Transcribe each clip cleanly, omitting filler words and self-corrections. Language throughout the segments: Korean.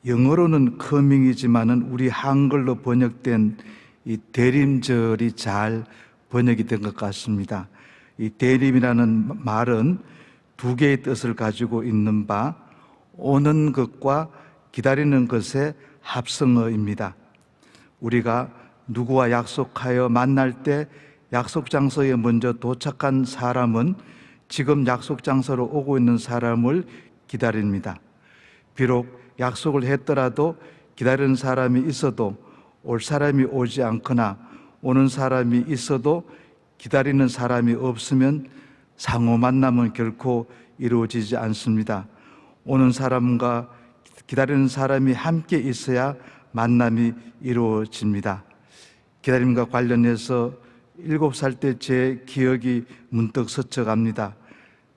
영어로는 커밍이지만은 우리 한글로 번역된 이 대림절이 잘 번역이 된 것 같습니다. 이 대림이라는 말은 두 개의 뜻을 가지고 있는 바 오는 것과 기다리는 것의 합성어입니다. 우리가 누구와 약속하여 만날 때 약속 장소에 먼저 도착한 사람은 지금 약속 장소로 오고 있는 사람을 기다립니다. 비록 약속을 했더라도 기다리는 사람이 있어도 올 사람이 오지 않거나 오는 사람이 있어도 기다리는 사람이 없으면 상호 만남은 결코 이루어지지 않습니다. 오는 사람과 기다리는 사람이 함께 있어야 만남이 이루어집니다. 기다림과 관련해서 7살 때 제 기억이 문득 스쳐갑니다.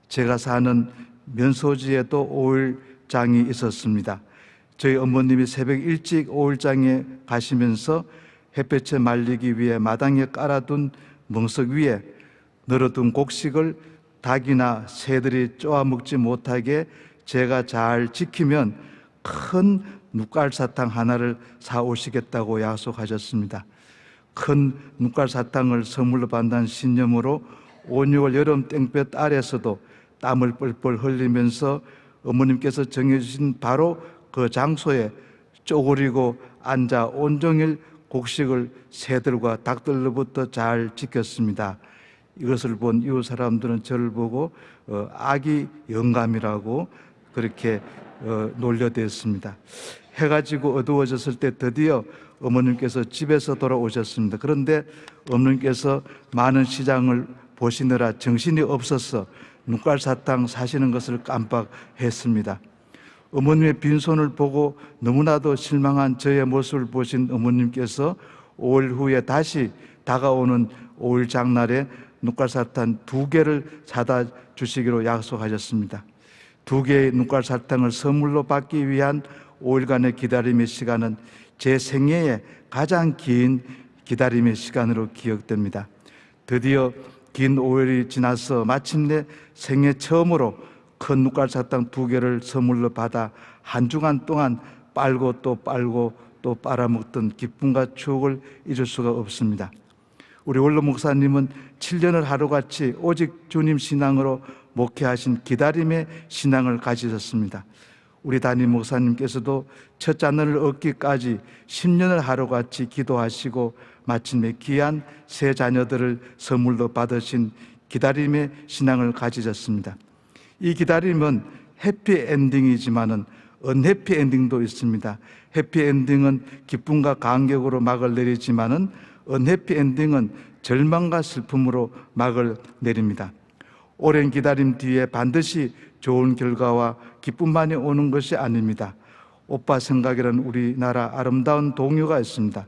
제가 사는 면소지에도 오일장이 있었습니다. 저희 어머님이 새벽 일찍 오일장에 가시면서 햇볕에 말리기 위해 마당에 깔아둔 멍석 위에 널어둔 곡식을 닭이나 새들이 쪼아 먹지 못하게 제가 잘 지키면 큰 눕갈사탕 하나를 사오시겠다고 약속하셨습니다. 큰 눕갈사탕을 선물로 받는 신념으로 5, 6월 여름 땡볕 아래서도 땀을 뻘뻘 흘리면서 어머님께서 정해주신 바로 그 장소에 쪼그리고 앉아 온종일 곡식을 새들과 닭들로부터 잘 지켰습니다. 이것을 본 이웃 사람들은 저를 보고 아기 영감이라고 그렇게 놀려댔습니다. 해가 지고 어두워졌을 때 드디어 어머님께서 집에서 돌아오셨습니다. 그런데 어머님께서 많은 시장을 보시느라 정신이 없어서 눈깔사탕 사시는 것을 깜빡했습니다. 어머님의 빈손을 보고 너무나도 실망한 저의 모습을 보신 어머님께서 5일 후에 다시 다가오는 5일 장날에 눈깔사탕 2개를 사다 주시기로 약속하셨습니다. 2개의 눈깔사탕을 선물로 받기 위한 5일간의 기다림의 시간은 제 생애의 가장 긴 기다림의 시간으로 기억됩니다. 드디어 긴 5일이 지나서 마침내 생애 처음으로 큰 눈깔사탕 2개를 선물로 받아 한 주간 동안 빨고 또 빨고 또 빨아먹던 기쁨과 추억을 잊을 수가 없습니다. 우리 원로 목사님은 7년을 하루같이 오직 주님 신앙으로 목회하신 기다림의 신앙을 가지셨습니다. 우리 담임 목사님께서도 첫 자녀를 얻기까지 10년을 하루같이 기도하시고 마침내 귀한 새 자녀들을 선물로 받으신 기다림의 신앙을 가지셨습니다. 이 기다림은 해피엔딩이지만은 언해피엔딩도 있습니다. 해피엔딩은 기쁨과 감격으로 막을 내리지만은 언해피엔딩은 절망과 슬픔으로 막을 내립니다. 오랜 기다림 뒤에 반드시 좋은 결과와 기쁨만이 오는 것이 아닙니다. 오빠 생각이라는 우리나라 아름다운 동요가 있습니다.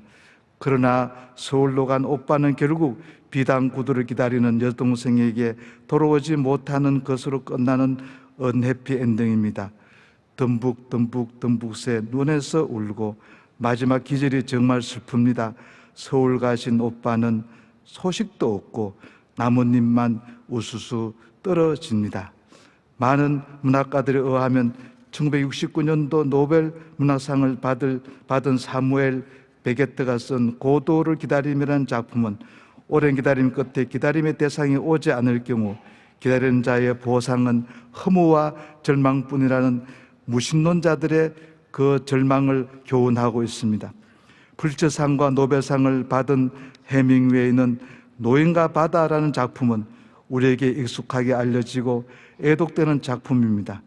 그러나 서울로 간 오빠는 결국 비단 구두를 기다리는 여동생에게 돌아오지 못하는 것으로 끝나는 언해피 엔딩입니다. 듬북새 눈에서 울고 마지막 기절이 정말 슬픕니다. 서울 가신 오빠는 소식도 없고 나뭇잎만 우수수 떨어집니다. 많은 문학가들에 의하면 1969년도 노벨 문학상을 받은 사무엘 베게트가 쓴 고도를 기다림이라는 작품은 오랜 기다림 끝에 기다림의 대상이 오지 않을 경우 기다리는 자의 보상은 허무와 절망뿐이라는 무신론자들의 그 절망을 교훈하고 있습니다. 풀처상과 노벨상을 받은 해밍웨이는 노인과 바다라는 작품은 우리에게 익숙하게 알려지고 애독되는 작품입니다.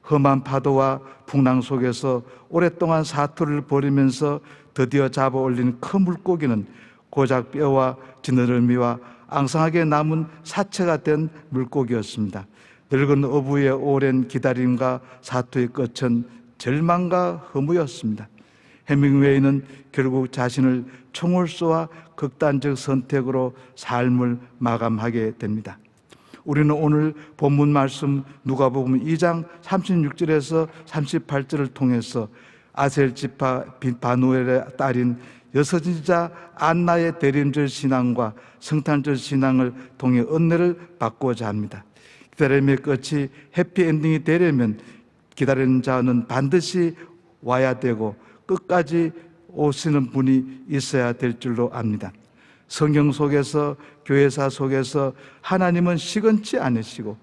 험한 파도와 풍랑 속에서 오랫동안 사투를 벌이면서 드디어 잡아 올린 큰 물고기는 고작 뼈와 지느러미와 앙상하게 남은 사체가 된 물고기였습니다. 늙은 어부의 오랜 기다림과 사투의 끝은 절망과 허무였습니다. 해밍웨이는 결국 자신을 총을 쏘아 극단적 선택으로 삶을 마감하게 됩니다. 우리는 오늘 본문 말씀 누가복음 2장 36절에서 38절을 통해서 아셀 지파 바누엘의 딸인 여선지자 안나의 대림절 신앙과 성탄절 신앙을 통해 은혜를 받고자 합니다. 기다림의 끝이 해피엔딩이 되려면 기다리는 자는 반드시 와야 되고 끝까지 오시는 분이 있어야 될 줄로 압니다. 성경 속에서, 교회사 속에서 하나님은 시건치 않으시고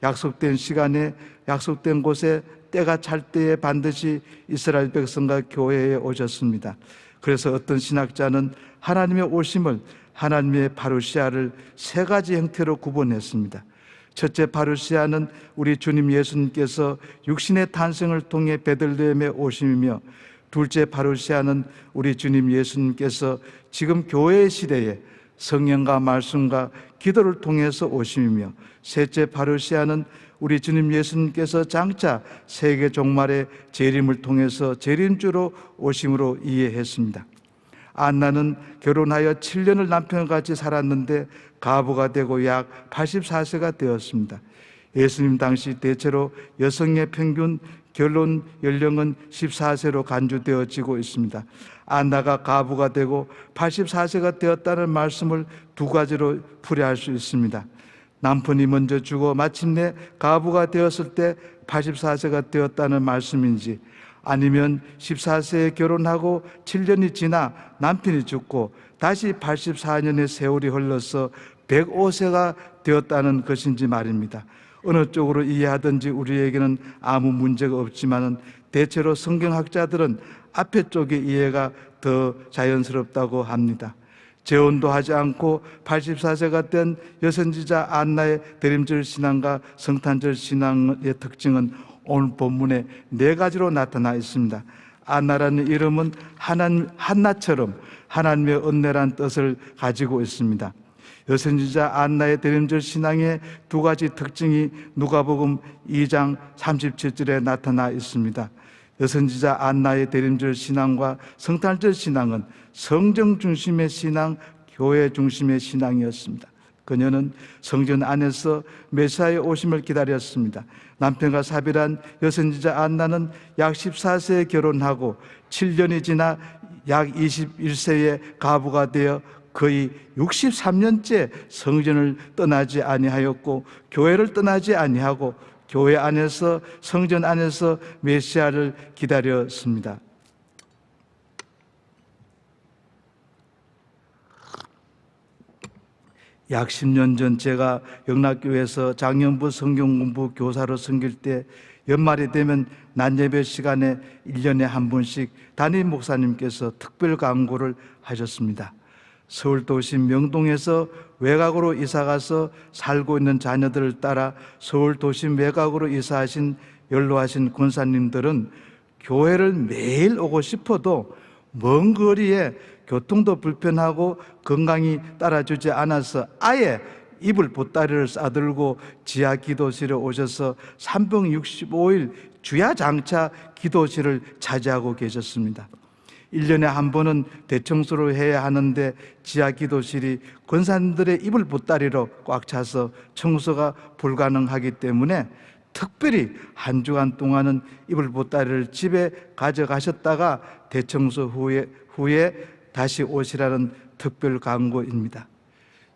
약속된 시간에 약속된 곳에 때가 찰 때에 반드시 이스라엘 백성과 교회에 오셨습니다. 그래서 어떤 신학자는 하나님의 오심을, 하나님의 파루시아를 세 가지 형태로 구분했습니다. 첫째 파루시아는 우리 주님 예수님께서 육신의 탄생을 통해 베들레헴에 오심이며, 둘째 파루시아는 우리 주님 예수님께서 지금 교회의 시대에 성령과 말씀과 기도를 통해서 오심이며, 셋째 파루시아는 우리 주님 예수님께서 장차 세계 종말의 재림을 통해서 재림주로 오심으로 이해했습니다. 안나는 결혼하여 7년을 남편과 같이 살았는데 가부가 되고 약 84세가 되었습니다. 예수님 당시 대체로 여성의 평균 결혼 연령은 14세로 간주되어지고 있습니다. 안나가 가부가 되고 84세가 되었다는 말씀을 두 가지로 풀이할 수 있습니다. 남편이 먼저 죽어 마침내 가부가 되었을 때 84세가 되었다는 말씀인지, 아니면 14세에 결혼하고 7년이 지나 남편이 죽고 다시 84년의 세월이 흘러서 105세가 되었다는 것인지 말입니다. 어느 쪽으로 이해하든지 우리에게는 아무 문제가 없지만 대체로 성경학자들은 앞에 쪽의 이해가 더 자연스럽다고 합니다. 재혼도 하지 않고 84세가 된 여선지자 안나의 대림절 신앙과 성탄절 신앙의 특징은 오늘 본문에 네 가지로 나타나 있습니다. 안나라는 이름은 한나처럼 하나님의 은혜란 뜻을 가지고 있습니다. 여선지자 안나의 대림절 신앙의 두 가지 특징이 누가복음 2장 37절에 나타나 있습니다. 여선지자 안나의 대림절 신앙과 성탄절 신앙은 성경 중심의 신앙, 교회 중심의 신앙이었습니다. 그녀는 성전 안에서 메시아의 오심을 기다렸습니다. 남편과 사별한 여선지자 안나는 약 14세에 결혼하고 7년이 지나 약 21세에 가부가 되어 거의 63년째 성전을 떠나지 아니하였고 교회를 떠나지 아니하고 교회 안에서, 성전 안에서 메시아를 기다렸습니다. 약 10년 전 제가 영락교회에서 장년부 성경공부 교사로 섬길 때 연말이 되면 낮예배 시간에 1년에 한 번씩 담임 목사님께서 특별 강구를 하셨습니다. 서울 도심 명동에서 외곽으로 이사가서 살고 있는 자녀들을 따라 서울 도심 외곽으로 이사하신 연로하신 권사님들은 교회를 매일 오고 싶어도 먼 거리에 교통도 불편하고 건강이 따라주지 않아서 아예 이불 보따리를 싸들고 지하 기도실에 오셔서 365일 주야장차 기도실을 차지하고 계셨습니다. 1년에 한 번은 대청소를 해야 하는데 지하 기도실이 권사님들의 이불 보따리로 꽉 차서 청소가 불가능하기 때문에 특별히 한 주간 동안은 이불 보따리를 집에 가져가셨다가 대청소 후에 다시 오시라는 특별 강구입니다.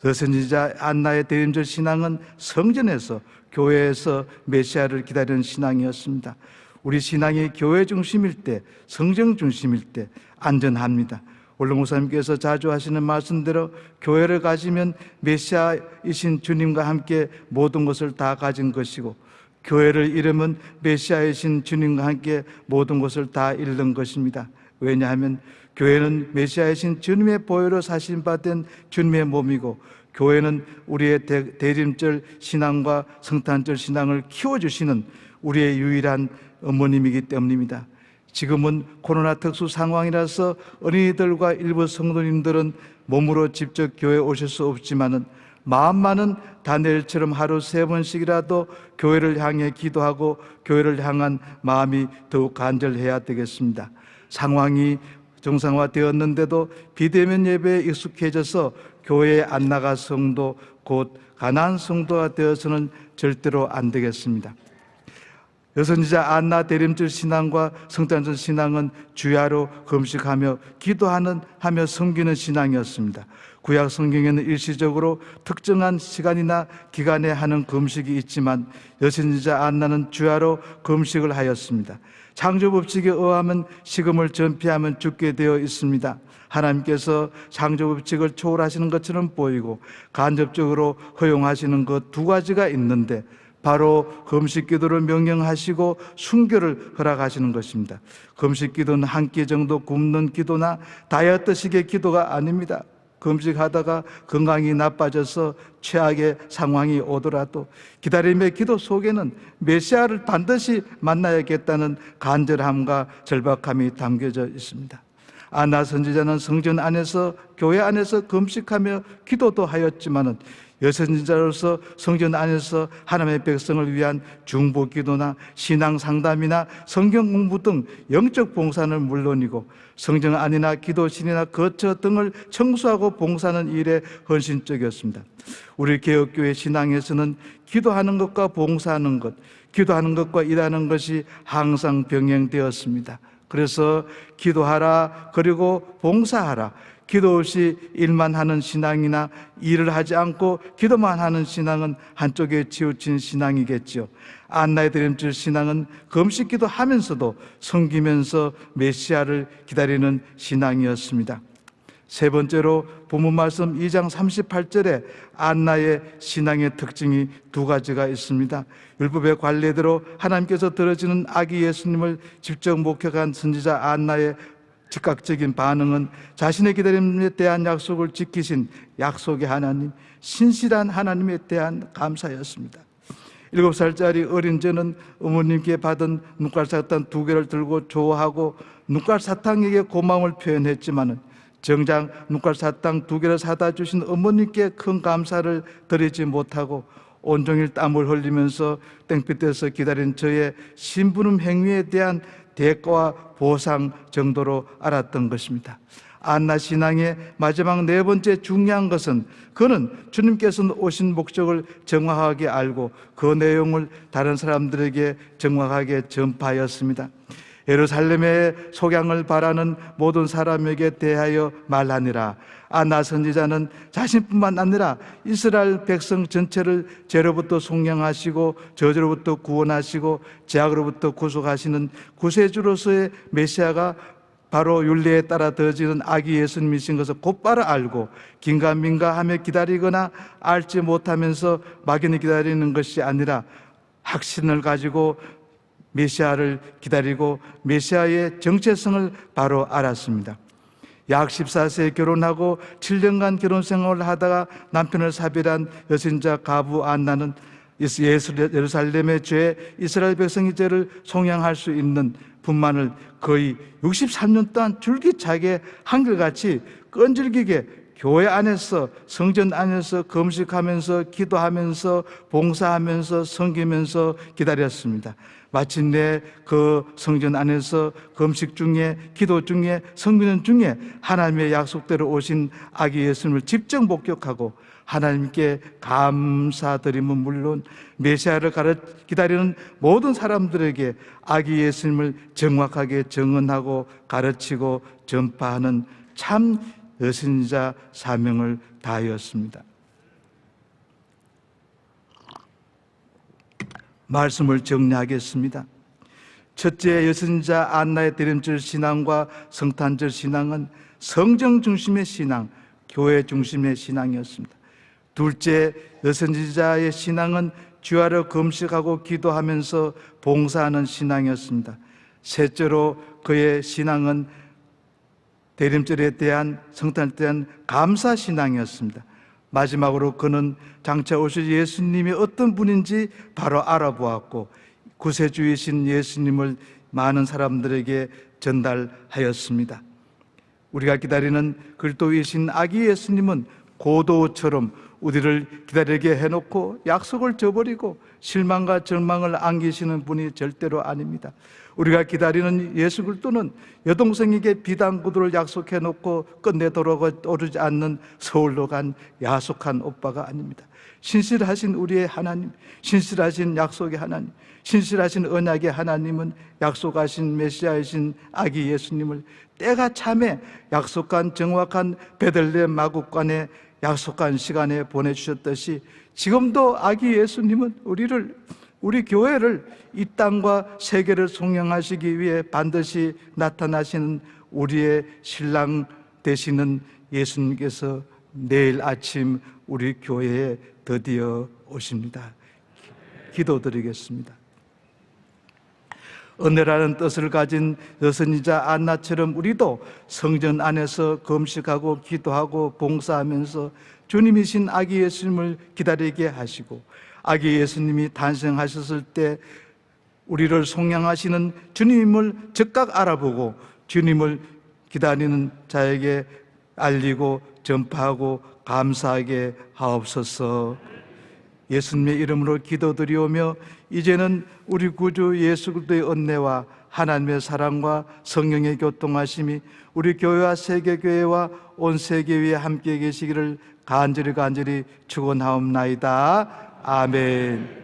여선지자 안나의 대림절 신앙은 성전에서, 교회에서 메시아를 기다리는 신앙이었습니다. 우리 신앙이 교회 중심일 때, 성경 중심일 때 안전합니다. 원로 목사님께서 자주 하시는 말씀대로 교회를 가지면 메시아이신 주님과 함께 모든 것을 다 가진 것이고, 교회를 잃으면 메시아이신 주님과 함께 모든 것을 다 잃는 것입니다. 왜냐하면 교회는 메시아이신 주님의 보혈로 사신받은 주님의 몸이고, 교회는 우리의 대림절 신앙과 성탄절 신앙을 키워주시는 우리의 유일한 어머님이기 때문입니다. 지금은 코로나 특수 상황이라서 어린이들과 일부 성도님들은 몸으로 직접 교회에 오실 수 없지만은 마음만은 다니엘처럼 하루 3번씩이라도 교회를 향해 기도하고 교회를 향한 마음이 더욱 간절해야 되겠습니다. 상황이 정상화되었는데도 비대면 예배에 익숙해져서 교회에 안 나가 성도, 곧 가난한 성도가 되어서는 절대로 안 되겠습니다. 여선지자 안나 대림절 신앙과 성탄절 신앙은 주야로 금식하며 기도하며 섬기는 신앙이었습니다. 구약 성경에는 일시적으로 특정한 시간이나 기간에 하는 금식이 있지만 여선지자 안나는 주야로 금식을 하였습니다. 창조법칙에 의하면 식음을 전폐하면 죽게 되어 있습니다. 하나님께서 창조법칙을 초월하시는 것처럼 보이고 간접적으로 허용하시는 것 두 가지가 있는데 바로 금식 기도를 명령하시고 순교를 허락하시는 것입니다. 금식 기도는 한 끼 정도 굶는 기도나 다이어트식의 기도가 아닙니다. 금식하다가 건강이 나빠져서 최악의 상황이 오더라도 기다림의 기도 속에는 메시아를 반드시 만나야겠다는 간절함과 절박함이 담겨져 있습니다. 안나 선지자는 성전 안에서 교회 안에서 금식하며 기도도 하였지만은 여선지자로서 성전 안에서 하나님의 백성을 위한 중보 기도나 신앙 상담이나 성경 공부 등 영적 봉사는 물론이고 성전 안이나 기도실이나 거처 등을 청소하고 봉사하는 일에 헌신적이었습니다. 우리 개혁교회 신앙에서는 기도하는 것과 봉사하는 것, 기도하는 것과 일하는 것이 항상 병행되었습니다. 그래서 기도하라, 그리고 봉사하라. 기도 없이 일만 하는 신앙이나 일을 하지 않고 기도만 하는 신앙은 한쪽에 치우친 신앙이겠죠. 안나의 드림줄 신앙은 금식 기도하면서도 섬기면서 메시아를 기다리는 신앙이었습니다. 세 번째로 본문 말씀 2장 38절에 안나의 신앙의 특징이 두 가지가 있습니다. 율법의 관례대로 하나님께서 들어주는 아기 예수님을 직접 목격한 선지자 안나의 즉각적인 반응은 자신의 기다림에 대한 약속을 지키신 약속의 하나님, 신실한 하나님에 대한 감사였습니다. 7살짜리 어린 저는 어머님께 받은 눈깔 사탕 2개를 들고 좋아하고 눈깔 사탕에게 고마움을 표현했지만 정작 눈깔 사탕 2개를 사다 주신 어머님께 큰 감사를 드리지 못하고 온종일 땀을 흘리면서 땡볕에서 기다린 저의 심부름 행위에 대한 대가와 보상 정도로 알았던 것입니다. 안나 신앙의 마지막 네 번째 중요한 것은 그는 주님께서 오신 목적을 정확하게 알고 그 내용을 다른 사람들에게 정확하게 전파하였습니다. 예루살렘의 속양을 바라는 모든 사람에게 대하여 말하니라. 안나 선지자는 자신뿐만 아니라 이스라엘 백성 전체를 죄로부터 속량하시고 저주로부터 구원하시고 죄악으로부터 구속하시는 구세주로서의 메시아가 바로 율례에 따라 되어지는 아기 예수님이신 것을 곧바로 알고 긴가민가하며 기다리거나 알지 못하면서 막연히 기다리는 것이 아니라 확신을 가지고 메시아를 기다리고 메시아의 정체성을 바로 알았습니다. 약 14세에 결혼하고 7년간 결혼 생활을 하다가 남편을 사별한 여신자 가부 안나는 예루살렘의 죄, 이스라엘 백성의 죄를 속량할 수 있는 분만을 거의 63년 동안 줄기차게 한결같이 끈질기게 교회 안에서, 성전 안에서 금식하면서 기도하면서 봉사하면서 섬기면서 기다렸습니다. 마침내 그 성전 안에서 금식 중에 기도 중에 섬기는 중에 하나님의 약속대로 오신 아기 예수님을 직접 목격하고 하나님께 감사드림은 물론 메시아를 기다리는 모든 사람들에게 아기 예수님을 정확하게 증언하고 가르치고 전파하는 참 여신자 사명을 다하였습니다. 말씀을 정리하겠습니다. 첫째, 여신자 안나의 대림절 신앙과 성탄절 신앙은 성정 중심의 신앙, 교회 중심의 신앙이었습니다. 둘째, 여선지자의 신앙은 주야로 금식하고 기도하면서 봉사하는 신앙이었습니다. 셋째로 그의 신앙은 대림절에 대한 성탄에 대한 감사 신앙이었습니다. 마지막으로 그는 장차 오실 예수님이 어떤 분인지 바로 알아보았고 구세주이신 예수님을 많은 사람들에게 전달하였습니다. 우리가 기다리는 그리스도이신 아기 예수님은 고도처럼 우리를 기다리게 해놓고 약속을 저버리고 실망과 절망을 안기시는 분이 절대로 아닙니다. 우리가 기다리는 예수 그리스도는 여동생에게 비단구두를 약속해놓고 끝내도록 오르지 않는 서울로 간 야속한 오빠가 아닙니다. 신실하신 우리의 하나님, 신실하신 약속의 하나님, 신실하신 언약의 하나님은 약속하신 메시아이신 아기 예수님을 때가 참에 약속한 정확한 베들레헴 마국간에 약속한 시간에 보내주셨듯이 지금도 아기 예수님은 우리 교회를 이 땅과 세계를 송영하시기 위해 반드시 나타나시는 우리의 신랑 되시는 예수님께서 내일 아침 우리 교회에 드디어 오십니다. 기도드리겠습니다. 은혜라는 뜻을 가진 여선이자 안나처럼 우리도 성전 안에서 금식하고 기도하고 봉사하면서 주님이신 아기 예수님을 기다리게 하시고 아기 예수님이 탄생하셨을 때 우리를 속량하시는 주님을 즉각 알아보고 주님을 기다리는 자에게 알리고 전파하고 감사하게 하옵소서. 예수님의 이름으로 기도드리오며 이제는 우리 구주 예수 그리스도의 은혜와 하나님의 사랑과 성령의 교통하심이 우리 교회와 세계교회와 온 세계 위에 함께 계시기를 간절히 축원하옵나이다. 아멘.